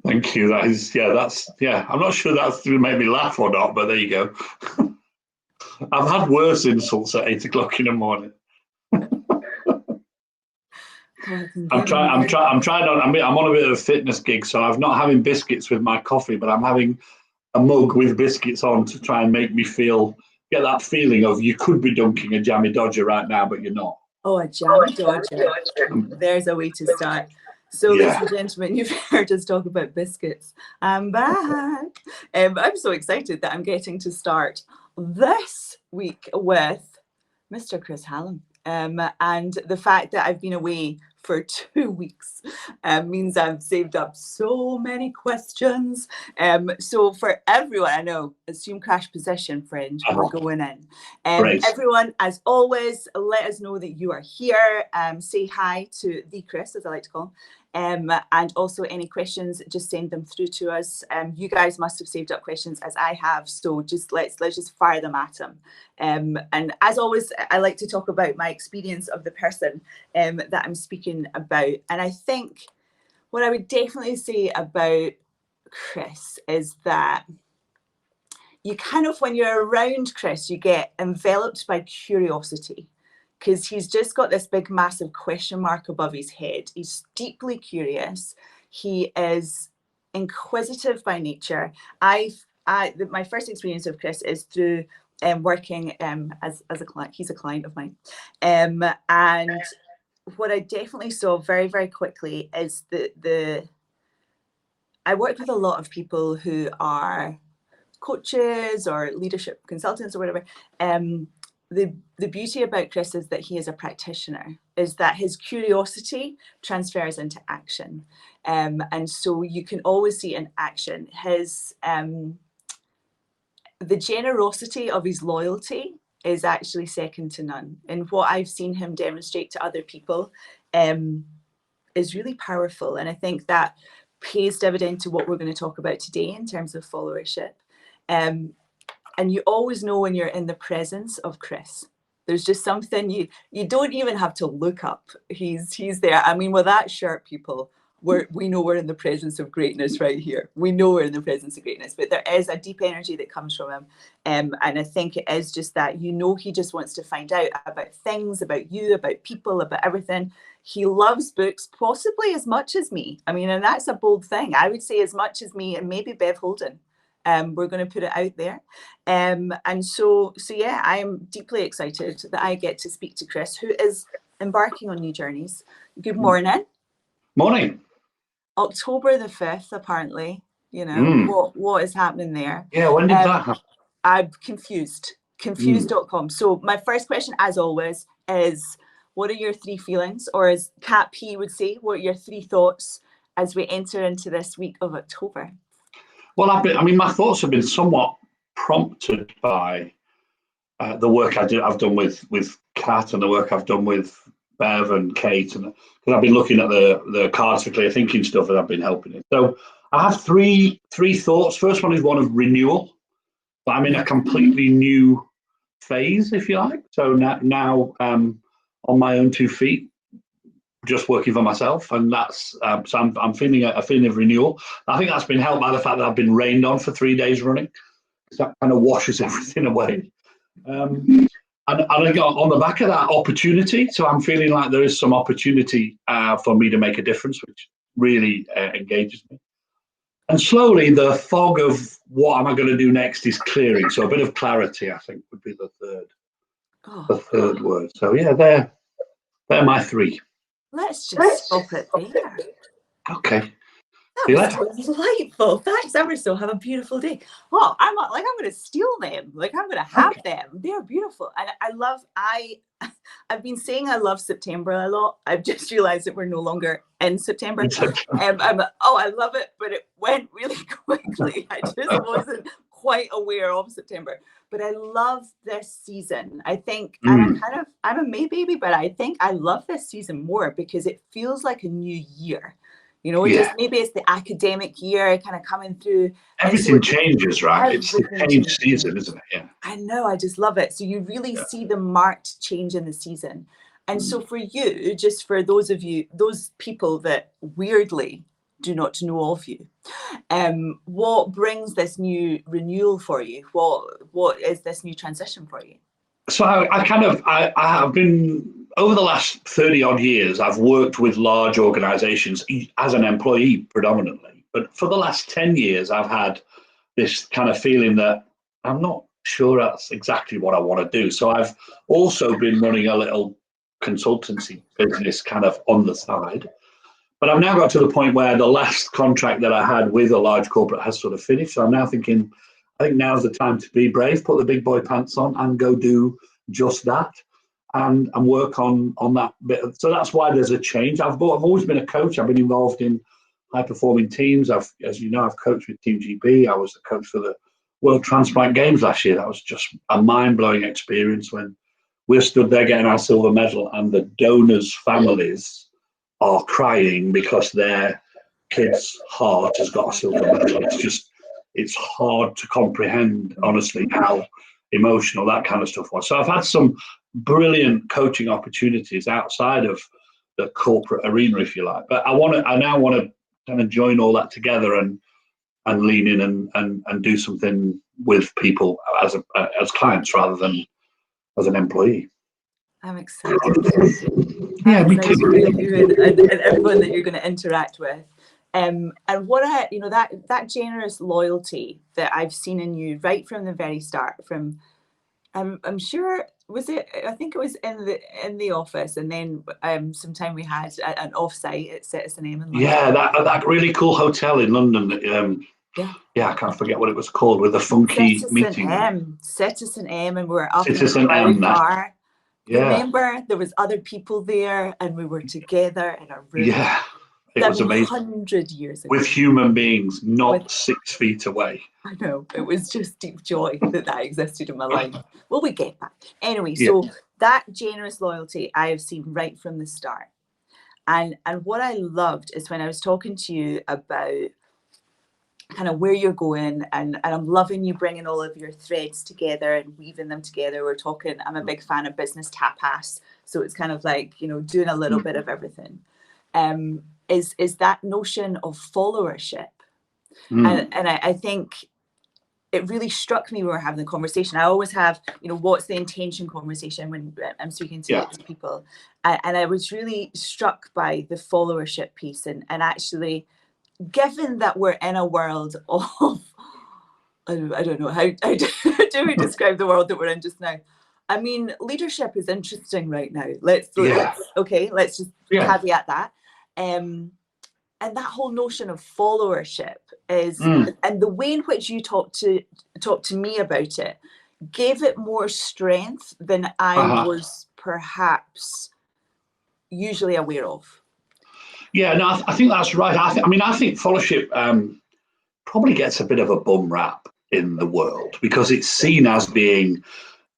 Thank you. I'm not sure that's made me laugh or not, but there you go. I've had worse insults at 8 o'clock in the morning. I'm on a bit of a fitness gig, so I'm not having biscuits with my coffee, but I'm having a mug with biscuits on to try and make me get that feeling of you could be dunking a jammy dodger right now, but you're not. Oh, a jammy dodger. There's a way to start. So, ladies and gentlemen, you've heard us talk about biscuits. I'm back. I'm so excited that I'm getting to start this week with Mr. Chris Hallam. And the fact that I've been away for 2 weeks means I've saved up so many questions. So for everyone, I know, assume crash position, friend, we're going in. Everyone, as always, let us know that you are here. Say hi to the Chris, as I like to call him. And also any questions, just send them through to us. You guys must have saved up questions as I have, so just let's just fire them at him. And as always, I like to talk about my experience of the person that I'm speaking about. And I think what I would definitely say about Chris is that you kind of, when you're around Chris, you get enveloped by curiosity, because he's just got this big, massive question mark above his head. He's deeply curious. He is inquisitive by nature. My first experience of Chris is through working as a client. He's a client of mine. And what I definitely saw very, very quickly is I work with a lot of people who are coaches or leadership consultants or whatever. The beauty about Chris is that he is a practitioner, is that his curiosity transfers into action. And so you can always see in action his the generosity of his loyalty is actually second to none. And what I've seen him demonstrate to other people is really powerful. And I think that pays dividend to what we're going to talk about today in terms of followership. And you always know when you're in the presence of Chris. There's just something you don't even have to look up. He's there. I mean, with that shirt, people, we know we're in the presence of greatness right here. We know we're in the presence of greatness, but there is a deep energy that comes from him. And I think it is just that, he just wants to find out about things, about you, about people, about everything. He loves books, possibly as much as me. I mean, and that's a bold thing. I would say as much as me and maybe Bev Holden. We're going to put it out there. And so yeah, I am deeply excited that I get to speak to Chris, who is embarking on new journeys. Good morning. Morning. October the 5th, apparently, what is happening there. Yeah, when did that happen? I'm confused.com. So my first question, as always, is what are your 3 feelings? Or as Kat P would say, what are your 3 thoughts as we enter into this week of October? Well, my thoughts have been somewhat prompted by the work I've done with Kat and the work I've done with Bev and Kate, and because I've been looking at the cards for clear thinking stuff that I've been helping it. So I have three thoughts. First one is one of renewal. I'm in a completely new phase, if you like. So now on my own 2 feet, just working for myself, and that's so I'm feeling a feeling of renewal. I think that's been helped by the fact that I've been rained on for 3 days running. That kind of washes everything away. And I got on the back of that opportunity, so I'm feeling like there is some opportunity for me to make a difference, which really engages me. And slowly, the fog of what am I going to do next is clearing. So a bit of clarity, I think, would be the third word. So yeah, they're my 3. Let's just stop it there. Okay. That was delightful. Thanks ever so. Have a beautiful day. Oh, I'm going to steal them. I'm going to have them. They're beautiful. And I've been saying I love September a lot. I've just realized that we're no longer in September. I love it, but it went really quickly. I just wasn't quite aware of September. But I love this season. I think, and I'm a May baby, but I think I love this season more because it feels like a new year. Just maybe it's the academic year kind of coming through. Everything changes, right? It's the change season, isn't it? Yeah. I know. I just love it. So you really see the marked change in the season. And so for you, just for those people that weirdly do not know of you. What brings this new renewal for you? What is this new transition for you? So I have been, over the last 30 odd years, I've worked with large organizations as an employee predominantly. But for the last 10 years, I've had this kind of feeling that I'm not sure that's exactly what I want to do. So I've also been running a little consultancy business kind of on the side. But I've now got to the point where the last contract that I had with a large corporate has sort of finished. So I'm now thinking, I think now's the time to be brave, put the big boy pants on and go do just that and work on that bit. So that's why there's a change. I've always been a coach. I've been involved in high performing teams. As you know, I've coached with Team GB. I was the coach for the World Transplant Games last year. That was just a mind-blowing experience when we're stood there getting our silver medal and the donors' families are crying because their kid's heart has got a silver medal. It's hard to comprehend, honestly, how emotional that kind of stuff was. So I've had some brilliant coaching opportunities outside of the corporate arena, if you like. But I now want to kind of join all that together and lean in and do something with people as clients rather than as an employee. I'm excited. Yeah, me too. And everyone that you're going to interact with. And what that generous loyalty that I've seen in you right from the very start, from I'm sure, I think it was in the office, and then sometime we had an offsite at Citizen M in London. Yeah, that really cool hotel in London. Yeah, I can't forget what it was called, with the funky meeting. Citizen M, and we were up Citizen in the M. bar. Yeah. Remember, there was other people there, and we were together in a room. Yeah, it was amazing. 100 years ago. With human beings, not 6 feet away. I know, it was just deep joy that existed in my life. Well, we get that. Anyway, so that generous loyalty I have seen right from the start. And what I loved is when I was talking to you about kind of where you're going, and I'm loving you bringing all of your threads together and weaving them together. We're talking, I'm a big fan of business tapas, so it's kind of like, doing a little bit of everything. Is that notion of followership. And I think it really struck me when we were having the conversation. I always have, what's the intention conversation when I'm speaking to people. And I was really struck by the followership piece, and actually, given that we're in a world of, I don't know, how do we describe the world that we're in just now? I mean, leadership is interesting right now. Let's just caveat that. And that whole notion of followership is, and the way in which you talk to me about it, gave it more strength than I was perhaps usually aware of. Yeah, no, I think that's right. I think followership probably gets a bit of a bum rap in the world because it's seen as being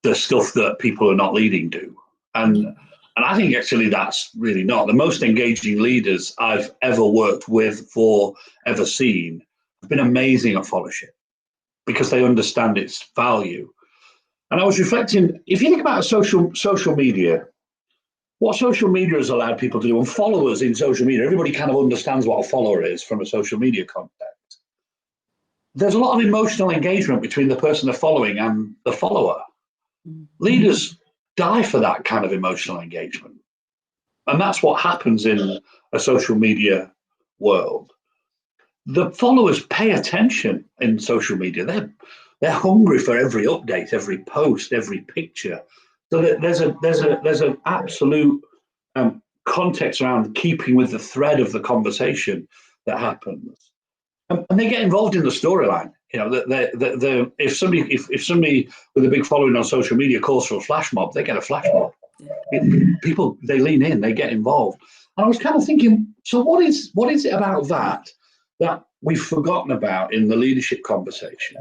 the stuff that people who are not leading do. And I think actually that's really not. The most engaging leaders I've ever worked with or ever seen have been amazing at followership because they understand its value. And I was reflecting, if you think about social media, what social media has allowed people to do, and followers in social media, everybody kind of understands what a follower is from a social media context. There's a lot of emotional engagement between the person they're following and the follower. Leaders die for that kind of emotional engagement. And that's what happens in a social media world. The followers pay attention in social media. They're hungry for every update, every post, every picture. So that there's an absolute context around keeping with the thread of the conversation that happens, and they get involved in the storyline. If somebody with a big following on social media calls for a flash mob, they get a flash mob. People, they lean in, they get involved. And I was kind of thinking, so what is it about that we've forgotten about in the leadership conversation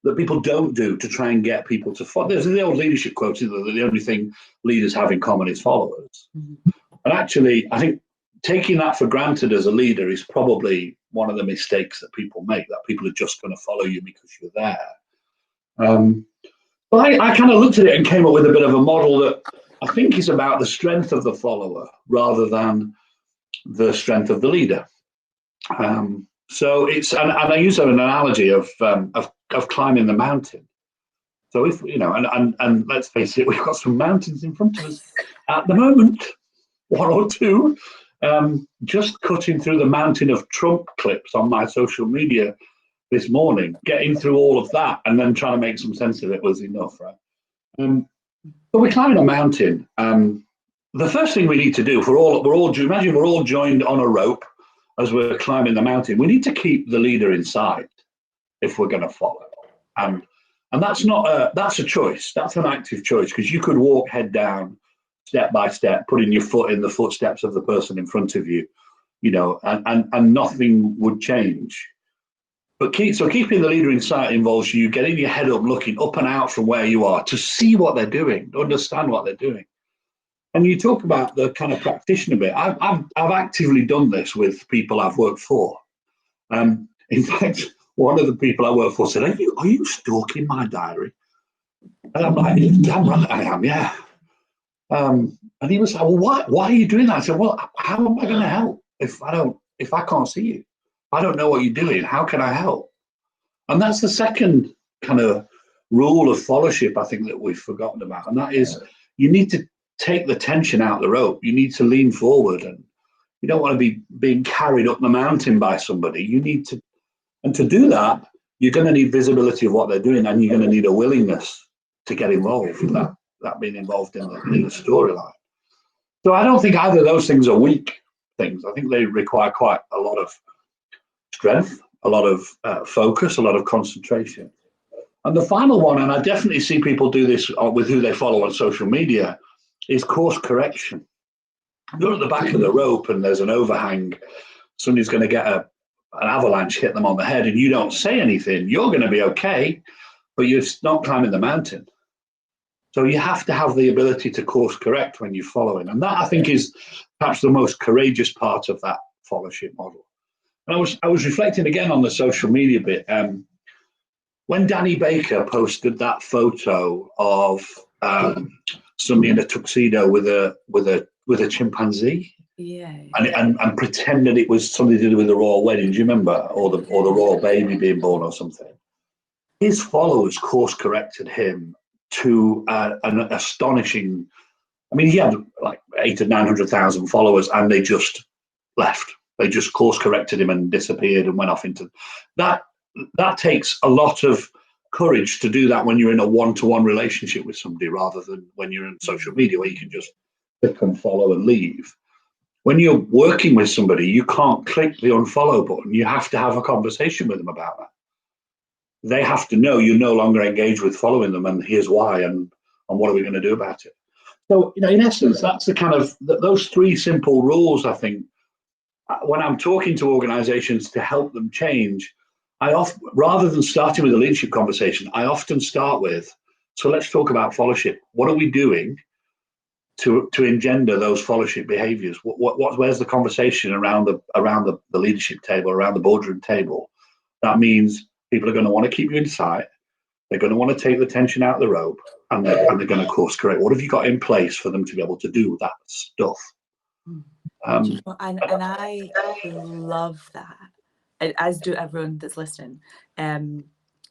that people don't do to try and get people to follow? There's the old leadership quote, that the only thing leaders have in common is followers. And actually, I think taking that for granted as a leader is probably one of the mistakes that people make, that people are just going to follow you because you're there. But I kind of looked at it and came up with a bit of a model that I think is about the strength of the follower rather than the strength of the leader. So it's, and I use an analogy of climbing the mountain. So if, and let's face it, we've got some mountains in front of us at the moment, one or two. Just cutting through the mountain of Trump clips on my social media this morning, getting through all of that and then trying to make some sense of it was enough, right? But we're climbing a mountain. The first thing we need to do, imagine we're all joined on a rope as we're climbing the mountain. We need to keep the leader inside if we're going to follow. And that's that's a choice. That's an active choice, because you could walk head down, step by step, putting your foot in the footsteps of the person in front of you, and nothing would change. But keeping the leader in sight involves you getting your head up, looking up and out from where you are to see what they're doing, to understand what they're doing. And you talk about the kind of practitioner bit. I've actively done this with people I've worked for. In fact, one of the people I work for said, "Are you stalking my diary?" And I'm like, "Damn right I am, yeah." And he was like, "Well, why are you doing that?" I said, "Well, how am I going to help if I can't see you? I don't know what you're doing. How can I help?" And that's the second kind of rule of followership, I think, that we've forgotten about. And that is, you need to take the tension out of the rope. You need to lean forward, and you don't want to be being carried up the mountain by somebody. You need to, and to do that, you're going to need visibility of what they're doing, and you're going to need a willingness to get involved, that being involved in the storyline. So I don't think either of those things are weak things. I think they require quite a lot of strength, a lot of focus, a lot of concentration. And the final one, and I definitely see people do this with who they follow on social media, is course correction. You're at the back of the rope and there's an overhang. Somebody's going to get an avalanche, hit them on the head, and you don't say anything. You're going to be okay, but you're not climbing the mountain. So you have to have the ability to course correct when you're following. And that, I think, is perhaps the most courageous part of that followership model. And I was reflecting again on the social media bit. When Danny Baker posted that photo of somebody in a tuxedo with a chimpanzee, and pretended it was something to do with the royal wedding, do you remember, or the royal baby being born or something? His followers course corrected him to an astonishing. I mean, he had like 800,000 or 900,000 followers, and they just left. They just course corrected him and disappeared and went off into that. That takes a lot of courage to do that when you're in a one-to-one relationship with somebody, rather than when you're in social media where you can just click and follow and leave. When you're working with somebody, you can't click the unfollow button. You have to have a conversation with them about that. They have to know you're no longer engaged with following them, and here's why, and what are we going to do about it. So, in essence, that's the kind of those three simple rules. I think when I'm talking to organizations to help them change, rather than starting with a leadership conversation, I often start with, so let's talk about followership. What are we doing to engender those followership behaviors? Where's the conversation around the leadership table, around the boardroom table? That means people are going to want to keep you in sight. They're going to want to take the tension out of the rope, and they're going to course correct. What have you got in place for them to be able to do that stuff? And I love that, as do everyone that's listening.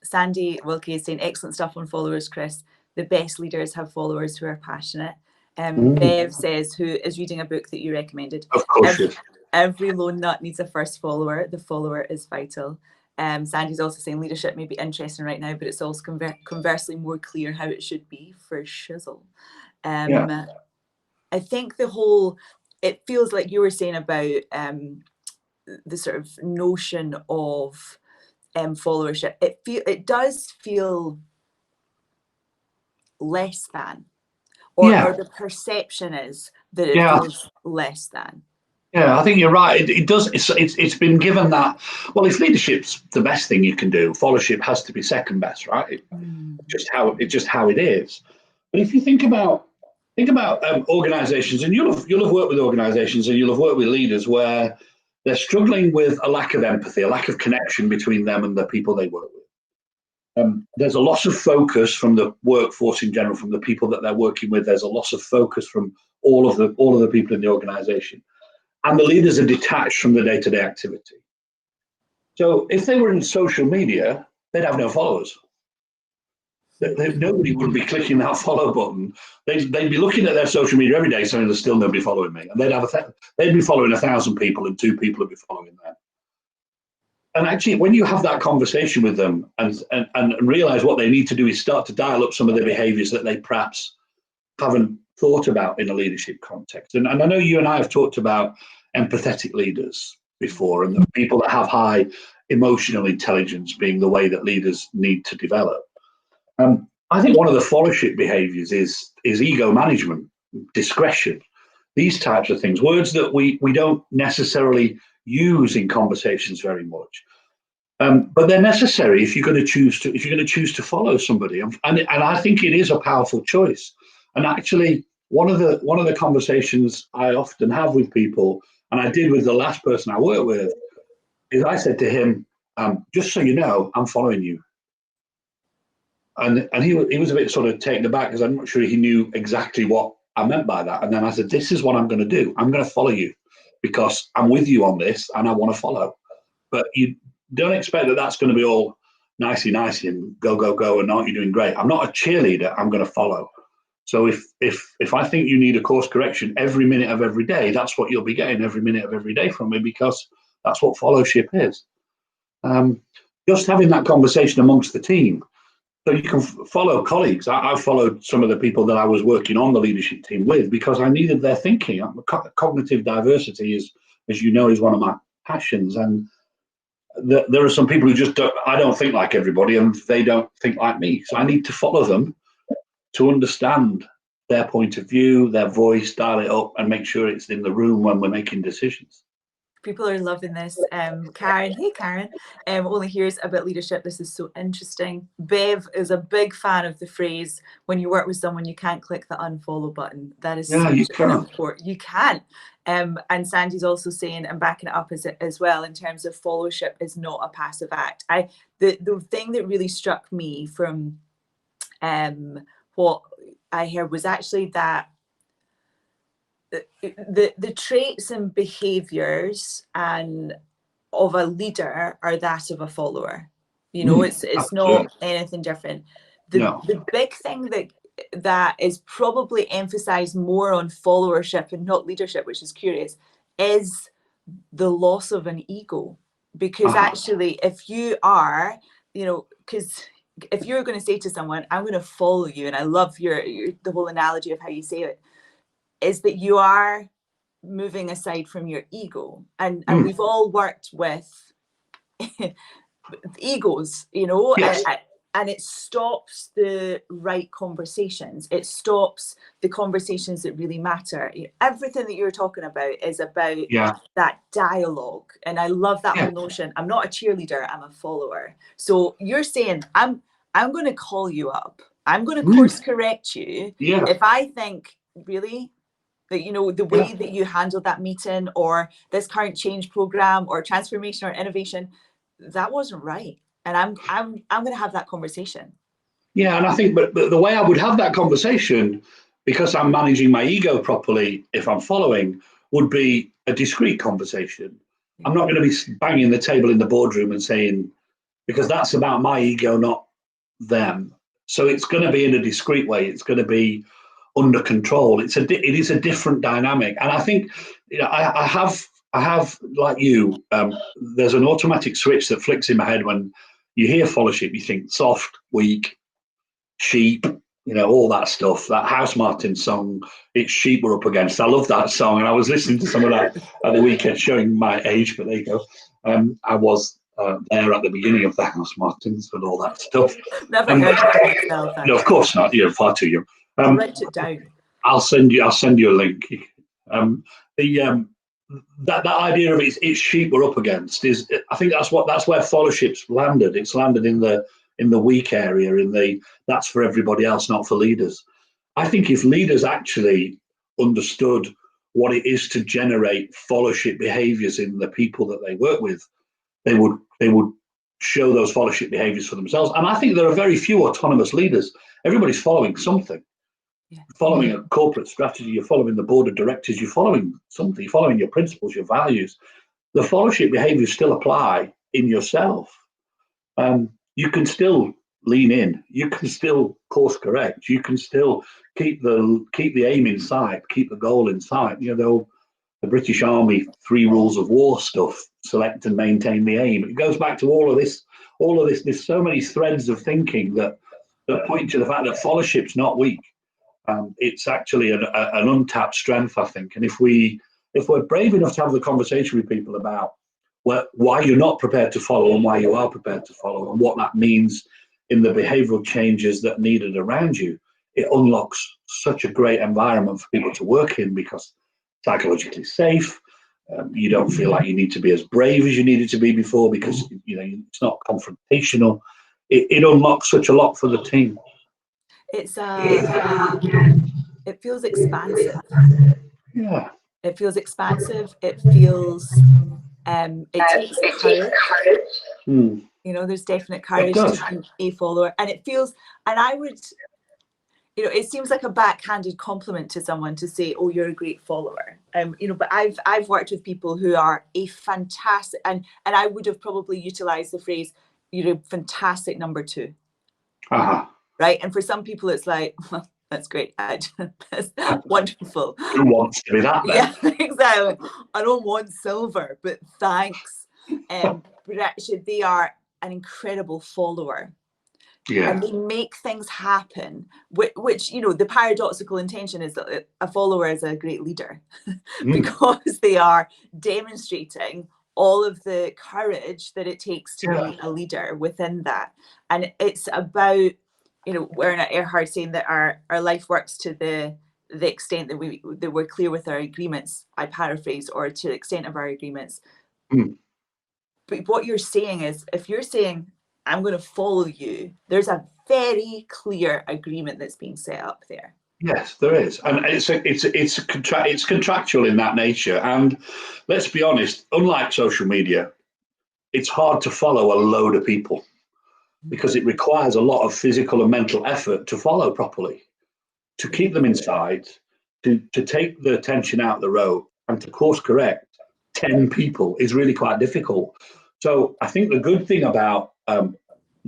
Sandy Wilkie is saying, excellent stuff on followers, Chris. The best leaders have followers who are passionate. Bev says, who is reading a book that you recommended. Of course, every lone nut needs a first follower. The follower is vital. Sandy's also saying leadership may be interesting right now, but it's also conversely more clear how it should be for shizzle. I think it feels like you were saying about the sort of notion of followership. It does feel less than, or the perception is that it feels less than. Yeah, I think you're right. It does. It's been given that. Well, if leadership's the best thing you can do, followership has to be second best, right? Just how it is. But if you think about organizations, and you'll have worked with organizations, and you'll have worked with leaders where they're struggling with a lack of empathy, a lack of connection between them and the people they work with. There's a loss of focus from the workforce in general, from the people that they're working with. There's a loss of focus from all of the people in the organization, and the leaders are detached from the day-to-day activity. So if they were in social media, they'd have no followers. Nobody would be clicking that follow button. They'd be looking at their social media every day saying there's still nobody following me. And they'd be following 1,000 people and 2 people would be following them. And actually, when you have that conversation with them and realize what they need to do is start to dial up some of the behaviors that they perhaps haven't thought about in a leadership context. And I know you and I have talked about empathetic leaders before, and the people that have high emotional intelligence being the way that leaders need to develop. I think one of the followership behaviors is ego management, discretion, these types of things, words that we don't necessarily use in conversations very much. But they're necessary if you're going to choose to follow somebody, and I think it is a powerful choice. And actually, one of the conversations I often have with people, and I did with the last person I worked with, is I said to him, just so you know, I'm following you. And he was a bit sort of taken aback because I'm not sure he knew exactly what I meant by that. And then I said, this is what I'm going to do. I'm going to follow you because I'm with you on this and I want to follow. But you don't expect that that's going to be all nicey and go and aren't you doing great? I'm not a cheerleader. I'm going to follow. So if I think you need a course correction every minute of every day, that's what you'll be getting every minute of every day from me, because that's what fellowship is. Just having that conversation amongst the team. So you can follow colleagues. I followed some of the people that I was working on the leadership team with because I needed their thinking. Cognitive diversity is, as you know, is one of my passions. And there are some people who just I don't think like everybody and they don't think like me. So I need to follow them to understand their point of view, their voice, dial it up and make sure it's in the room when we're making decisions. People are loving this. Karen, hey Karen, only hears about leadership. This is so interesting. Bev is a big fan of the phrase, when you work with someone, you can't click the unfollow button. That is you can't. You can. And Sandy's also saying, and backing it up as well, in terms of followership is not a passive act. The thing that really struck me from what I heard was actually that the traits and behaviors and of a leader are that of a follower. You know, it's not anything different. The big thing that is probably emphasized more on followership and not leadership, which is curious, is the loss of an ego. Because actually, if you are, you know, because if you're going to say to someone, I'm going to follow you, and I love the whole analogy of how you say it, is that you are moving aside from your ego. And we've all worked with egos, you know, yes. and it stops the right conversations. It stops the conversations that really matter. Everything that you're talking about is about that dialogue. And I love that whole notion. I'm not a cheerleader, I'm a follower. So you're saying, I'm going to call you up. I'm going to course correct you. If I think, really, that, you know, the way that you handled that meeting or this current change program or transformation or innovation, that wasn't right. And I'm going to have that conversation. Yeah, and I think, but the way I would have that conversation, because I'm managing my ego properly, if I'm following, would be a discreet conversation. I'm not going to be banging the table in the boardroom and saying, because that's about my ego, not them. So it's going to be in a discreet way. It's going to be under control. It is a different dynamic. And I think, you know, I have like you, there's an automatic switch that flicks in my head when you hear fellowship. You think soft, weak, sheep, you know, all that stuff. That House Martin song, It's Sheep We're Up Against. I love that song. And I was listening to some of that at the weekend, showing my age, but there you go. I was there at the beginning of the House Martins and all that stuff. Never heard of myself. No, of course not. You're far too young. I'll write it down. I'll send you a link. That idea of it's sheep we're up against is, I think that's where fellowship's landed. It's landed in the weak area, that's for everybody else, not for leaders. I think if leaders actually understood what it is to generate fellowship behaviors in the people that they work with, they would show those fellowship behaviors for themselves. And I think there are very few autonomous leaders. Everybody's following something. Following a corporate strategy, you're following the board of directors, you're following something, you're following your principles, your values. The fellowship behaviors still apply in yourself, you can still lean in. You can still course correct. You can still keep the aim in sight, keep the goal in sight. You know, the British Army 3 rules of war stuff: select and maintain the aim. It goes back to all of this. There's so many threads of thinking that point to the fact that followership's not weak. It's actually an untapped strength, I think. And if we're brave enough to have the conversation with people about why you're not prepared to follow and why you are prepared to follow, and what that means in the behavioral changes that are needed around you, it unlocks such a great environment for people to work in, because psychologically safe. You don't feel like you need to be as brave as you needed to be before, because it's not confrontational. It unlocks such a lot for the team. It's it feels expansive. Yeah. It feels expansive. It feels it takes courage. There's definite courage to be a follower, and it feels, and I would, it seems like a backhanded compliment to someone to say, "Oh, you're a great follower." But I've worked with people who are a fantastic, and I would have probably utilized the phrase, "You're a fantastic number 2." Right, and for some people, it's like, well, that's great. That's wonderful. Who wants to be that then? Yeah, exactly. I don't want silver, but thanks. But actually, they are an incredible follower. Yeah. And they make things happen, which the paradoxical intention is that a follower is a great leader because they are demonstrating all of the courage that it takes to be a leader within that. And it's about, Werner Erhard saying that our life works to the extent that we're clear with our agreements, I paraphrase, or to the extent of our agreements. But what you're saying is, if you're saying, I'm going to follow you, there's a very clear agreement that's being set up there. Yes, there is, and it's contractual in that nature. And let's be honest, unlike social media, it's hard to follow a load of people because it requires a lot of physical and mental effort to follow properly, to keep them inside, to take the tension out the road, and to course correct 10 people is really quite difficult. So I think the good thing about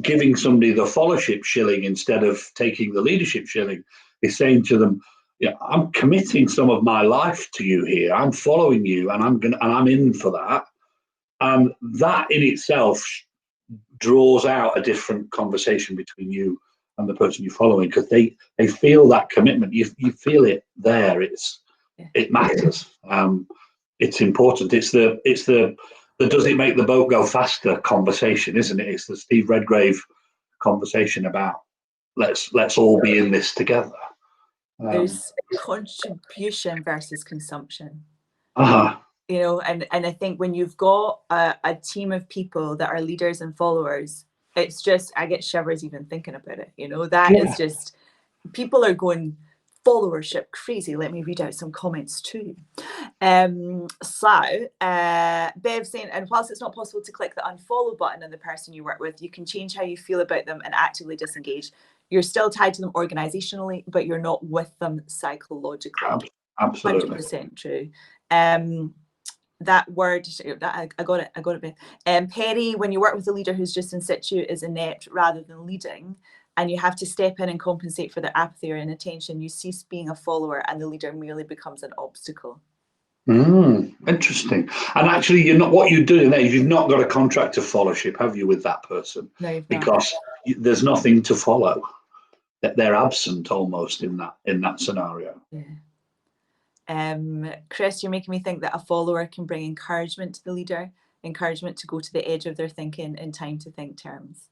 giving somebody the followership shilling instead of taking the leadership shilling is saying to them, I'm committing some of my life to you here. I'm following you, and I'm in for that. And that in itself draws out a different conversation between you and the person you're following, because they feel that commitment. You feel it there. It matters. It's important. It's the does it make the boat go faster conversation, isn't it? It's the Steve Redgrave conversation about let's all be in this together. There's contribution versus consumption. And I think when you've got a team of people that are leaders and followers, it's just, I get shivers even thinking about it. Is just, people are going followership crazy. Let me read out some comments too. Bev saying, and whilst it's not possible to click the unfollow button on the person you work with, you can change how you feel about them and actively disengage. You're still tied to them organizationally, but you're not with them psychologically. Absolutely. 100% true. That word, I got it, Beth. Perry, when you work with a leader who's just in situ, is inept rather than leading, and you have to step in and compensate for their apathy or inattention, you cease being a follower and the leader merely becomes an obstacle. Interesting. And actually, you're not, what you're doing there is you've not got a contract of followership, have you, with that person? No, you've not. Because there's nothing to follow. That they're absent almost in that scenario. Yeah. Chris, you're making me think that a follower can bring encouragement to the leader, encouragement to go to the edge of their thinking in time to think terms.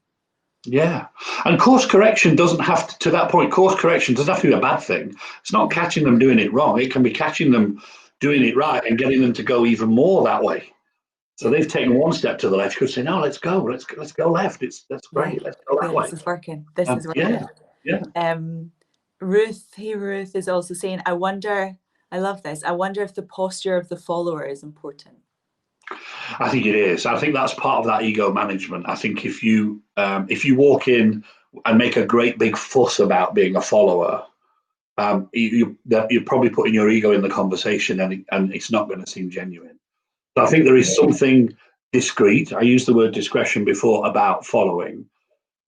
Yeah, and course correction doesn't have to that point. Course correction doesn't have to be a bad thing. It's not catching them doing it wrong. It can be catching them doing it right and getting them to go even more that way. So they've taken one step to the left. You could say, "No, let's go left. That's great. Let's go that way. This is working. This is working." Yeah. Ruth is also saying, I love this. I wonder if the posture of the follower is important. I think it is. I think that's part of that ego management. I think if you walk in and make a great big fuss about being a follower, you're probably putting your ego in the conversation, and it's not going to seem genuine. So I think there is something discreet. I used the word discretion before about following.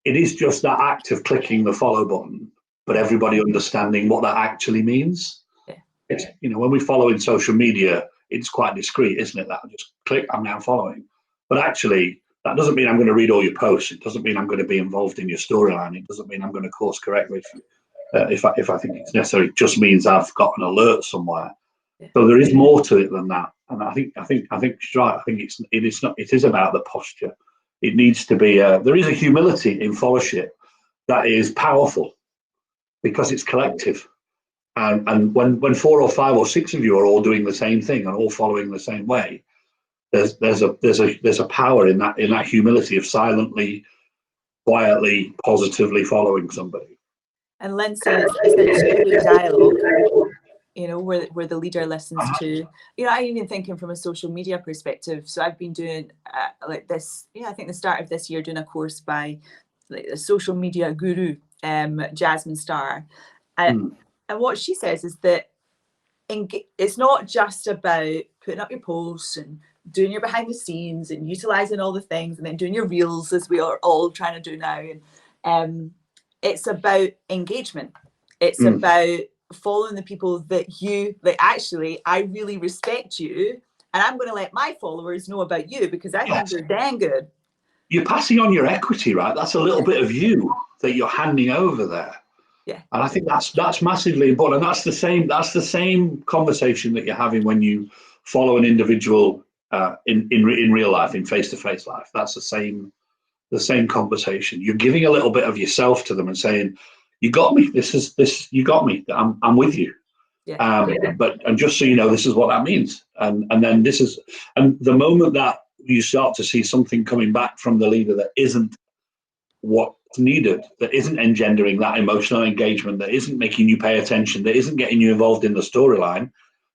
It is just that act of clicking the follow button, but everybody understanding what that actually means. Yeah. It's, when we follow in social media, it's quite discreet, isn't it? That I just click, I'm now following. But actually, that doesn't mean I'm going to read all your posts. It doesn't mean I'm going to be involved in your storyline. It doesn't mean I'm going to course correct if I think it's necessary. It just means I've got an alert somewhere. Yeah. So there is more to it than that. And I think she's right. I think it is about the posture. It needs to be there is a humility in followership that is powerful because it's collective. And when 4 or 5 or 6 of you are all doing the same thing and all following the same way, there's a power in that humility of silently, quietly, positively following somebody. And Lindsay, it's a two-way dialogue, where the leader listens to, I'm even thinking from a social media perspective. So I've been doing like this, I think the start of this year, doing a course by like a social media guru, Jasmine Starr. And what she says is that it's not just about putting up your posts and doing your behind the scenes and utilizing all the things and then doing your reels, as we are all trying to do now. And it's about engagement. It's about following the people that actually, I really respect you, and I'm going to let my followers know about you because I think you're dang good. You're passing on your equity, right? That's a little bit of you that you're handing over there. Yeah. And I think that's massively important. And that's the same conversation that you're having when you follow an individual in real life, in face-to-face life. That's the same conversation. You're giving a little bit of yourself to them and saying, "You got me. You got me. I'm with you." Yeah. And just so you know, this is what that means. And then and the moment that you start to see something coming back from the leader that isn't what's needed, that isn't engendering that emotional engagement, that isn't making you pay attention, that isn't getting you involved in the storyline,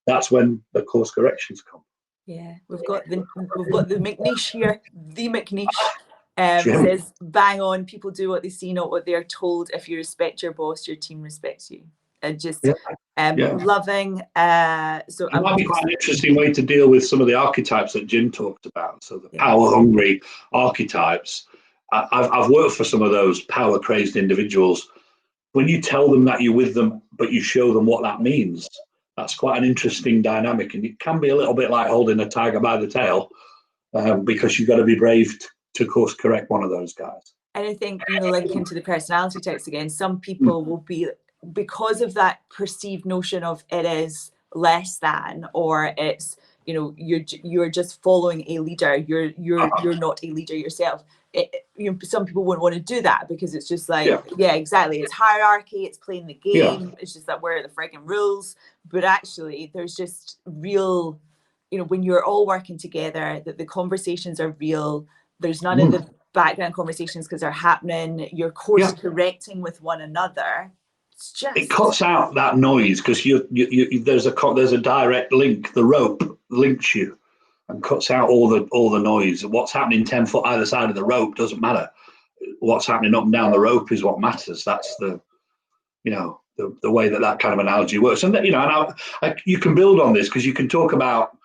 that's when the course corrections come. Yeah, we've got the McNiche here. The McNiche says, "Bang on. People do what they see, not what they are told. If you respect your boss, your team respects you." Loving. So it might be quite an interesting way to deal with some of the archetypes that Jim talked about. So the power-hungry archetypes. I've worked for some of those power-crazed individuals. When you tell them that you're with them, but you show them what that means, that's quite an interesting dynamic. And it can be a little bit like holding a tiger by the tail, because you've got to be brave to course correct one of those guys. And I think, linking to the personality types again, some people will be, because of that perceived notion of it is less than, or it's, you're just following a leader. You're not a leader yourself. Some people won't want to do that because it's just like, exactly. It's hierarchy. It's playing the game. Yeah. It's just that where are the frigging rules? But actually, there's just real, when you're all working together, that the conversations are real. There's none of the background conversations because they're happening. You're course correcting with one another. It cuts out that noise because there's a direct link. The rope links you and cuts out all the noise. What's happening 10 foot either side of the rope doesn't matter. What's happening up and down the rope is what matters. That's the way that kind of analogy works. And you can build on this because you can talk about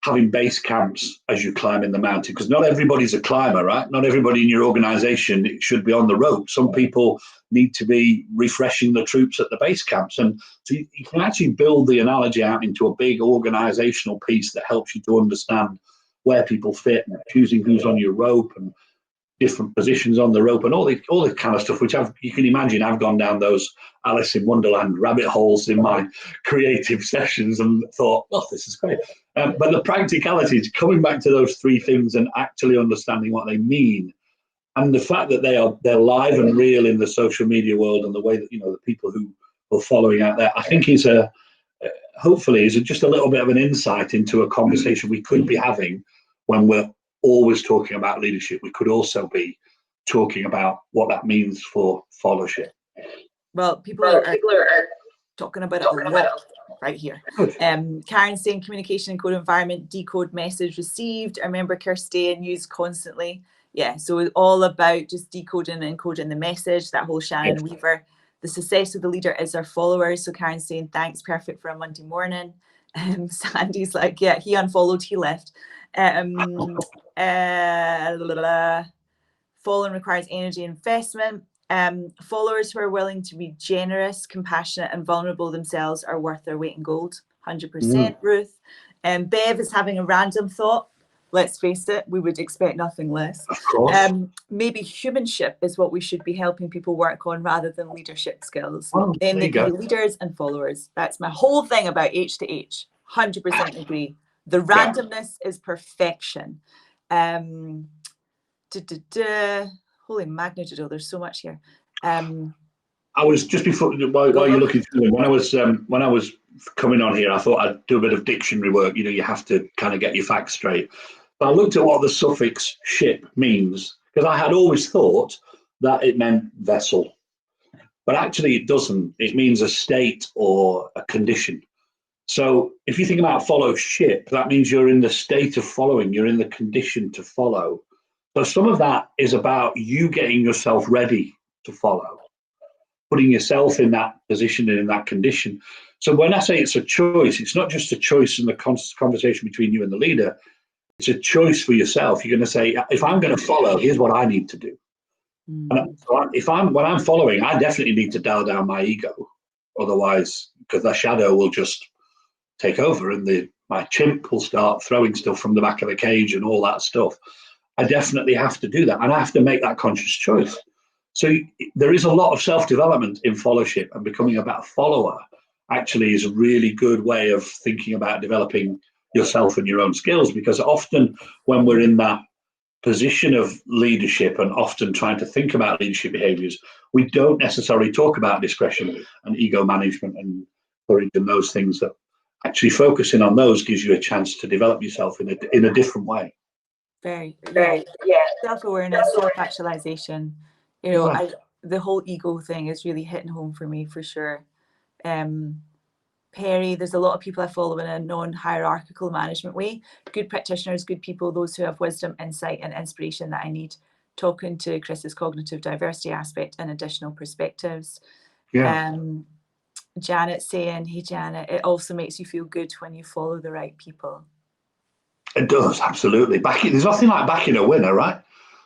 having base camps as you climb in the mountain, because not everybody's a climber, right? Not everybody in your organization should be on the rope. Some people need to be refreshing the troops at the base camps. And so you can actually build the analogy out into a big organizational piece that helps you to understand where people fit and choosing who's on your rope and different positions on the rope and all the kind of stuff, which you can imagine I've gone down those Alice in Wonderland rabbit holes in my creative sessions and thought, oh, this is great. But the practicality is coming back to those 3 things and actually understanding what they mean. And the fact that they're live and real in the social media world, and the way that, the people who are following out there, I think hopefully is just a little bit of an insight into a conversation we could be having when we're always talking about leadership. We could also be talking about what that means for followership. Well, people are talking about it a lot right here. Karen saying communication and code environment, decode message received. I remember Kirsty used constantly. Yeah, so it's all about just decoding and encoding the message, that whole Shannon Weaver. The success of the leader is their followers. So Karen's saying, thanks, perfect for a Monday morning. Sandy's like, yeah, he unfollowed, he left. Following requires energy investment. Followers who are willing to be generous, compassionate, and vulnerable themselves are worth their weight in gold. 100%, Ruth. Bev is having a random thought. Let's face it, we would expect nothing less. Of course. Maybe humanship is what we should be helping people work on rather than leadership skills. Oh, Then they can be leaders and followers. That's my whole thing about H to H. 100% agree. The randomness is perfection. Holy magnitude, there's so much here. I was just before while you're looking through them, when I was coming on here, I thought I'd do a bit of dictionary work. You know, you have to kind of get your facts straight. But I looked at what the suffix ship means, because I had always thought that it meant vessel, but actually it doesn't. It means a state or a condition. So if you think about followership, that means you're in the state of following. You're in the condition to follow. So some of that is about you getting yourself ready to follow, putting yourself in that position and in that condition. So when I say it's a choice, it's not just a choice in the conversation between you and the leader. It's a choice for yourself. You're going to say, if I'm going to follow, here's what I need to do. And so when I'm following, I definitely need to dial down my ego. Otherwise, because the shadow will just take over and my chimp will start throwing stuff from the back of the cage and all that stuff. I definitely have to do that. And I have to make that conscious choice. So there is a lot of self-development in followership, and becoming a better follower actually is a really good way of thinking about developing yourself and your own skills, because often when we're in that position of leadership and often trying to think about leadership behaviors, we don't necessarily talk about discretion and ego management and courage and those things. That actually focusing on those gives you a chance to develop yourself in a different way. Very, self-awareness, self-actualization. You know, the whole ego thing is really hitting home for me, for sure. Perry, there's a lot of people I follow in a non-hierarchical management way. Good practitioners, good people, those who have wisdom, insight, and inspiration that I need. Talking to Chris's cognitive diversity aspect and additional perspectives. Janet saying, hey Janet, it also makes you feel good when you follow the right people. It does, absolutely. There's nothing like backing a winner, right?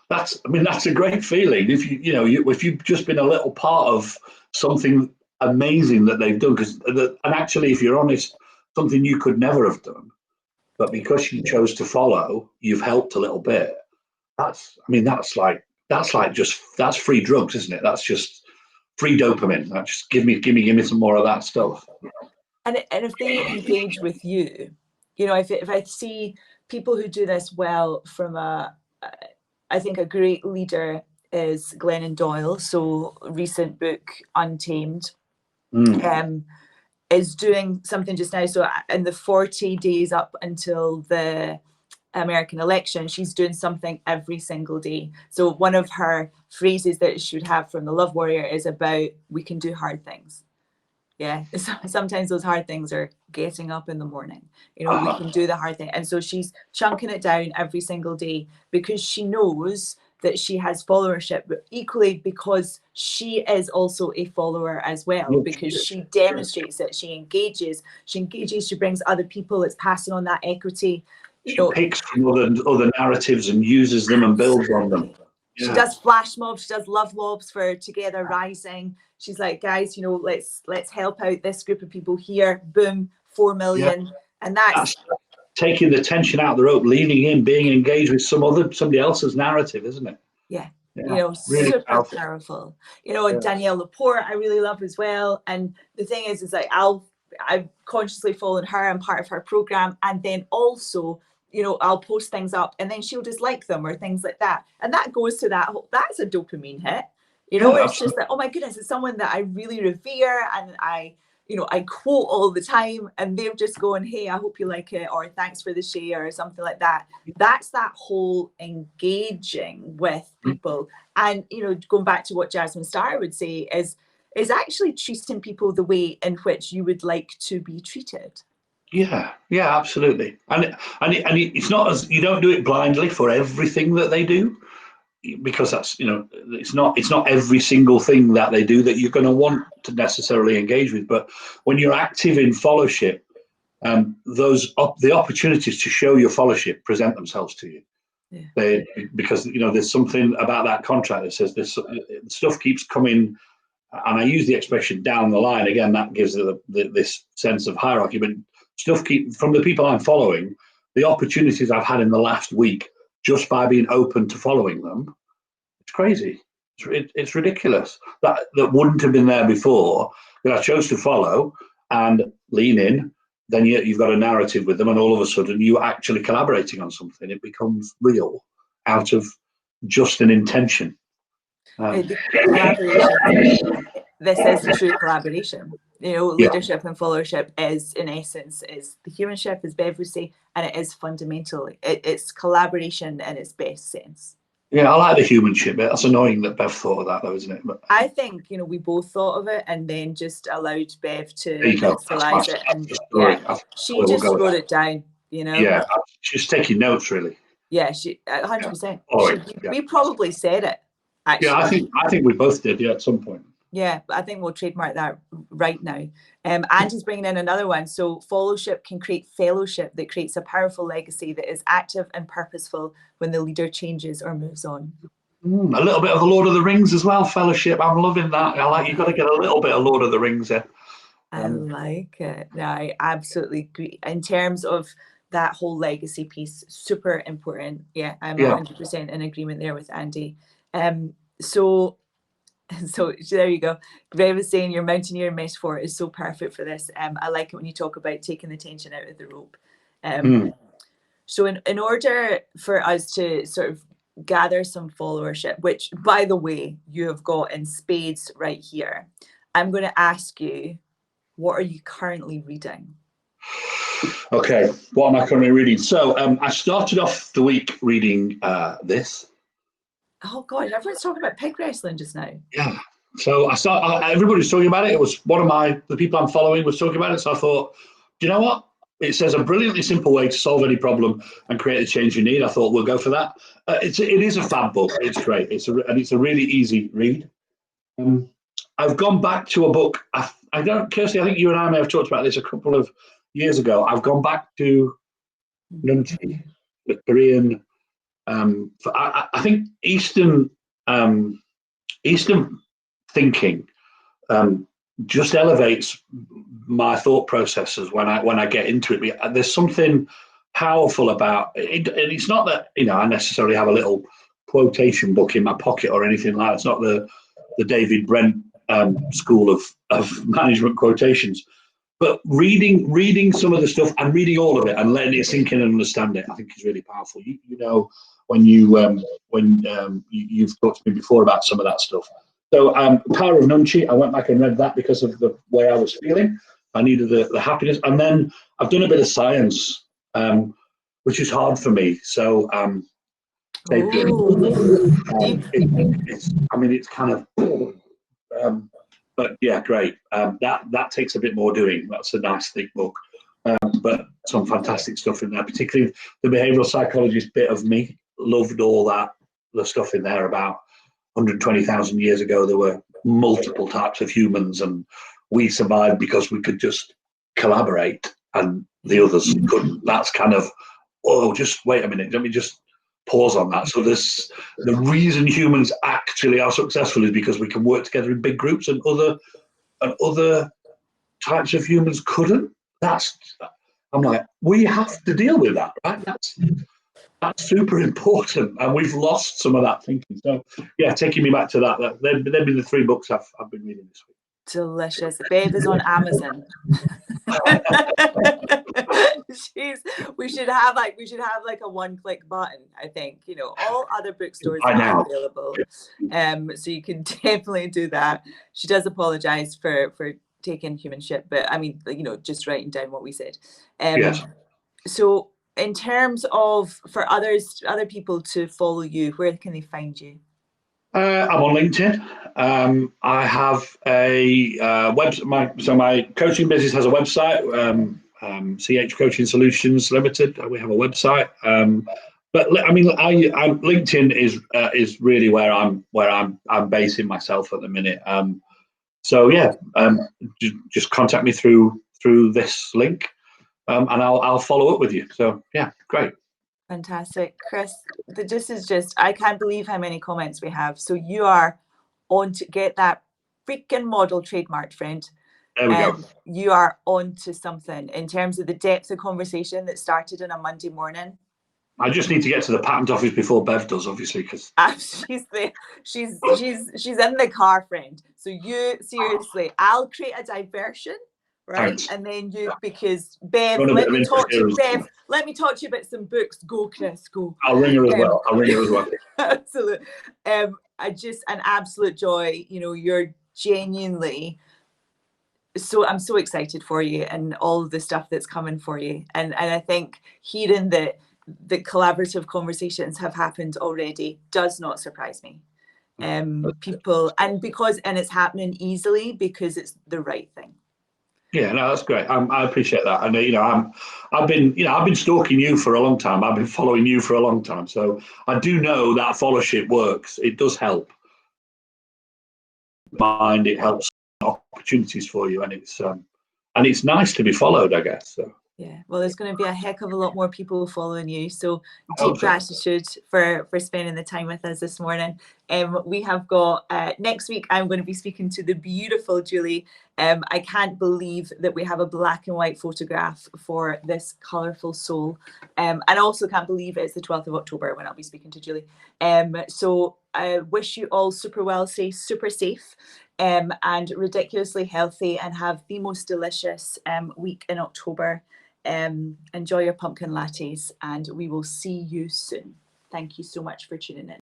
That's a great feeling. If if you've just been a little part of something amazing that they've done, and actually, if you're honest, something you could never have done, but because you chose to follow, you've helped a little bit. That's free drugs, isn't it? That's just free dopamine. That's just give me some more of that stuff. And if they engage with you, if I see people who do this well from I think a great leader is Glennon Doyle. So recent book, Untamed, is doing something just now. So in the 40 days up until the American election, she's doing something every single day. So one of her phrases that she would have from the Love Warrior is about, we can do hard things. Yeah, sometimes those hard things are getting up in the morning. We can do the hard thing. And so she's chunking it down every single day because she knows that she has followership, but equally because she is also a follower as well, because she demonstrates it, she engages, she brings other people, it's passing on that equity. She picks from other narratives and uses them and builds on them. She does flash mobs, she does love mobs for Together Rising. She's like, guys, let's help out this group of people here. Boom, 4 million. And that's taking the tension out of the rope, leaning in, being engaged with somebody else's narrative, isn't it? Yeah. Really super powerful. Danielle Laporte, I really love as well. And the thing is like I've consciously followed her. I'm part of her program. And then also, I'll post things up and then she'll dislike them or things like that. And that goes to that's a dopamine hit. It's absolutely. Just like, oh my goodness, it's someone that I really revere and I quote all the time, and they're just going, hey, I hope you like it, or thanks for the share, or something like that. That's that whole engaging with people. And, going back to what Jasmine Starr would say is actually treating people the way in which you would like to be treated. Yeah, absolutely. And it's not as, you don't do it blindly for everything that they do, because that's, it's not every single thing that they do that you're going to want to necessarily engage with. But when you're active in followership, the opportunities to show your followership present themselves to you. Yeah. Because there's something about that contract that says this stuff keeps coming, and I use the expression down the line again. That gives this sense of hierarchy, but stuff from the people I'm following, the opportunities I've had in the last week just by being open to following them. It's crazy. It's ridiculous. That wouldn't have been there before. That I chose to follow and lean in. Then you've got a narrative with them, and all of a sudden you're actually collaborating on something. It becomes real out of just an intention. The collaboration. This is true collaboration. Leadership and followership is, in essence, is the humanship, as Bev would say, and it is fundamentally it's collaboration in its best sense. Yeah, I like the humanship bit. That's annoying that Bev thought of that, though, isn't it? But I think we both thought of it and then just allowed Bev to crystallize it, and she just wrote it down. Yeah, she's taking notes, really. Yeah, she 100%. Yeah. We probably said it. Actually. Yeah, I think we both did. Yeah, at some point. Yeah, but I think we'll trademark that right now. Andy's bringing in another one. So followership can create fellowship that creates a powerful legacy that is active and purposeful when the leader changes or moves on. A little bit of the Lord of the Rings as well, fellowship. I'm loving that. You've got to get a little bit of Lord of the Rings in. I like it. No, I absolutely agree. In terms of that whole legacy piece, super important. Yeah, I'm 100% in agreement there with Andy. So there you go. Ray was saying your mountaineer metaphor is so perfect for this. I like it when you talk about taking the tension out of the rope. So in order for us to sort of gather some followership, which, by the way, you have got in spades right here, I'm going to ask you, what are you currently reading? Okay, what am I currently reading? So I started off the week reading this. Oh God, everyone's talking about pig wrestling just now. Yeah. So everybody's talking about it. It was the people I'm following was talking about it. So I thought, do you know what? It says a brilliantly simple way to solve any problem and create the change you need. I thought we'll go for that. It is a fab book. It's great. It's a really easy read. I've gone back to a book. I don't, Kirsty, I think you and I may have talked about this a couple of years ago. I've gone back to Nunchi, the Korean. I think Eastern thinking just elevates my thought processes when I get into it. There's something powerful about it, and it's not that I necessarily have a little quotation book in my pocket or anything like that. It's not the David Brent school of management quotations, but reading some of the stuff and reading all of it and letting it sink in and understand it, I think is really powerful. When you've talked to me before about some of that stuff. So Power of Nunchi, I went back and read that because of the way I was feeling. I needed the happiness. And then I've done a bit of science, which is hard for me. So it's kind of, but yeah, great. That takes a bit more doing. That's a nice thick book. But some fantastic stuff in there, particularly the behavioral psychologist bit of me. Loved all the stuff in there about 120,000 years ago. There were multiple types of humans, and we survived because we could just collaborate, and the others couldn't. That's kind of, just wait a minute. Let me just pause on that. So the reason humans actually are successful is because we can work together in big groups, and other types of humans couldn't. I'm like, we have to deal with that, right? That's super important, and we've lost some of that thinking. So, yeah, taking me back to that. They've been the three books I've been reading this week. Delicious. Babe is on Amazon. We should have like a one-click button. I think all other bookstores are available, so you can definitely do that. She does apologize for taking humanship, but I mean, just writing down what we said. Yes. So, in terms of for other people to follow you, where can they find you? I'm on LinkedIn. I have a website. My coaching business has a website. CH Coaching Solutions Limited. We have a website. But I mean, LinkedIn is really where I'm basing myself at the minute. So yeah, just contact me through this link. and I'll follow up with you. So yeah, great. Fantastic. Chris, this is just, I can't believe how many comments we have. So you are on to get that freaking model trademarked, friend. There we go. You are on to something in terms of the depth of conversation that started on a Monday morning. I just need to get to the patent office before Bev does, obviously, because she's in the car, friend. So you seriously, I'll create a diversion, right? Thanks. And then you, because Bev, let me talk to you, Bev. Let me talk to you about some books. Go, Chris, go. I'll ring her as well. Absolutely. Just an absolute joy. You know, you're genuinely. So I'm so excited for you and all of the stuff that's coming for you. And I think hearing that the collaborative conversations have happened already does not surprise me. People, and it's happening easily because it's the right thing. Yeah, no, that's great. I appreciate that. And I've been stalking you for a long time. I've been following you for a long time. So I do know that followership works. It does help. It helps opportunities for you, and it's nice to be followed, I guess. So yeah, well, there's going to be a heck of a lot more people following you. So deep gratitude for spending the time with us this morning. We have got next week, I'm going to be speaking to the beautiful Julie. I can't believe that we have a black and white photograph for this colourful soul. And I also can't believe it's the 12th of October when I'll be speaking to Julie. So I wish you all super well, stay super safe. And ridiculously healthy, and have the most delicious week in October. Enjoy your pumpkin lattes, and we will see you soon. Thank you so much for tuning in.